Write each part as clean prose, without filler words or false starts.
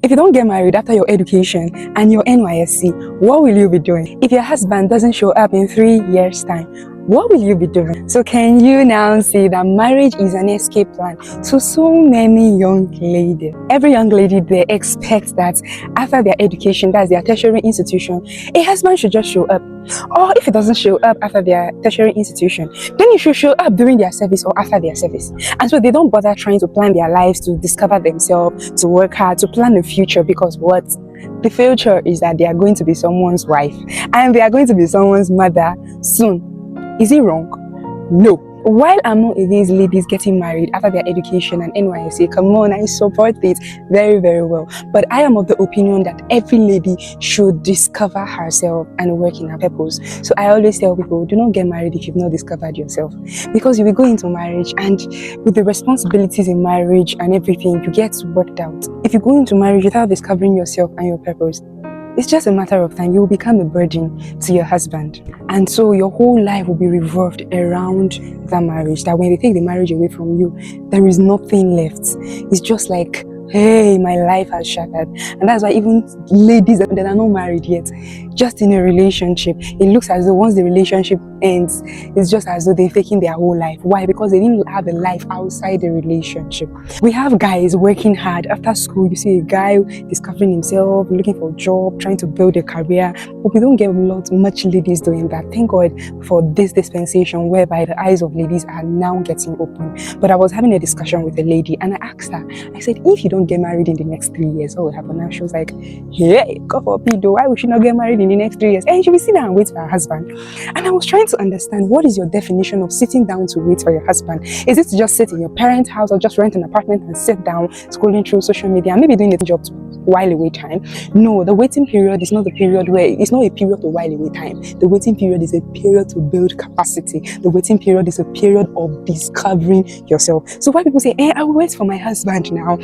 If you don't get married after your education and your NYSC, what will you be doing? If your husband doesn't show up in 3 years' time, what will you be doing? So can you now see that marriage is an escape plan to so many young ladies? Every young lady, they expect that after their education, that's their tertiary institution, a husband should just show up. Or if it doesn't show up after their tertiary institution, then it should show up during their service or after their service. And so they don't bother trying to plan their lives, to discover themselves, to work hard, to plan the future, because what? The future is that they are going to be someone's wife and they are going to be someone's mother soon. Is it wrong? No. While I'm not against ladies getting married after their education and NYSC, come on, I support it very, very well. But I am of the opinion that every lady should discover herself and work in her purpose. So I always tell people, do not get married if you've not discovered yourself. Because you will go into marriage and with the responsibilities in marriage and everything, you get worked out. If you go into marriage without discovering yourself and your purpose, it's just a matter of time. You will become a burden to your husband. And so your whole life will be revolved around that marriage. That when they take the marriage away from you, there is nothing left. It's just like, hey, my life has shattered. And that's why even ladies that are not married yet, just in a relationship, it looks as though once the relationship ends, it's just as though they're taking their whole life. Why? Because they didn't have a life outside the relationship. We have guys working hard after school. You see a guy discovering himself, looking for a job, trying to build a career. But we don't get much ladies doing that. Thank God for this dispensation whereby the eyes of ladies are now getting open. But I was having a discussion with a lady and I asked her, I said, if you don't get married in the next 3 years, what will happen? Now she was like, hey, God forbid, why would she not get married in the next 3 years? And she will sit down and wait for her husband. And I was trying to understand, what is your definition of sitting down to wait for your husband? Is it to just sit in your parents' house or just rent an apartment and sit down scrolling through social media and maybe doing a job to while away time? No, the waiting period is not the period where it's not a period to while away time. The waiting period is a period to build capacity. The waiting period is a period of discovering yourself. So why people say, I will wait for my husband now,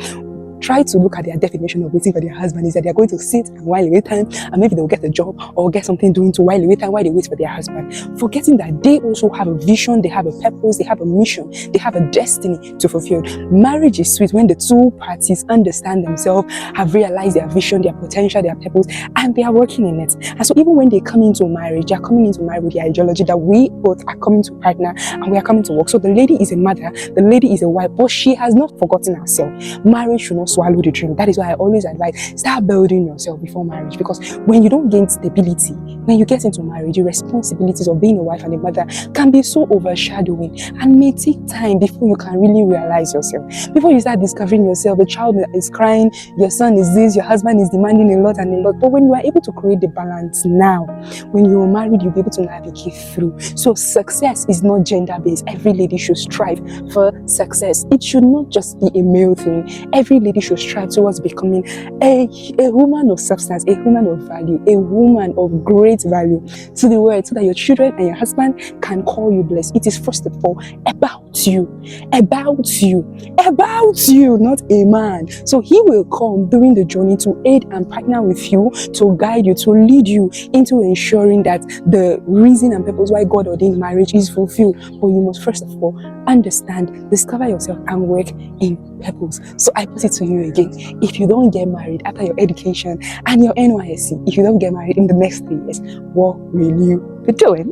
try to look at their definition of waiting for their husband is that they're going to sit and while away time and maybe they'll get a job or get something doing to while away time while they wait for their husband, forgetting that they also have a vision, they have a purpose, they have a mission, they have a destiny to fulfill. Marriage is sweet when the two parties understand themselves, have realized their vision, their potential, their purpose, and they are working in it. And so even when they come into marriage, they are coming into marriage with the ideology that we both are coming to partner and we are coming to work. So the lady is a mother, the lady is a wife, but she has not forgotten herself. Marriage should not swallow the dream. That is why I always advise, start building yourself before marriage, because when you don't gain stability, when you get into marriage, the responsibilities of being a wife and a mother can be so overshadowing and may take time before you can really realize yourself. Before you start discovering yourself, the child is crying, your son is this, your husband is demanding a lot and a lot. But when you are able to create the balance now, when you're married, you'll be able to navigate through. So success is not gender-based. Every lady should strive for success. It should not just be a male thing. Every lady should strive towards becoming a woman of substance, a woman of value, a woman of great value to the world, so that your children and your husband can call you blessed. It is first of all about you, not a man. So he will come during the journey to aid and partner with you, to guide you, to lead you into ensuring that the reason and purpose why God ordained marriage is fulfilled. But you must first of all understand, discover yourself and work in purpose. So I put it to you again, if you don't get married after your education and your NYSC, if you don't get married in the next 3 years, what will you be doing?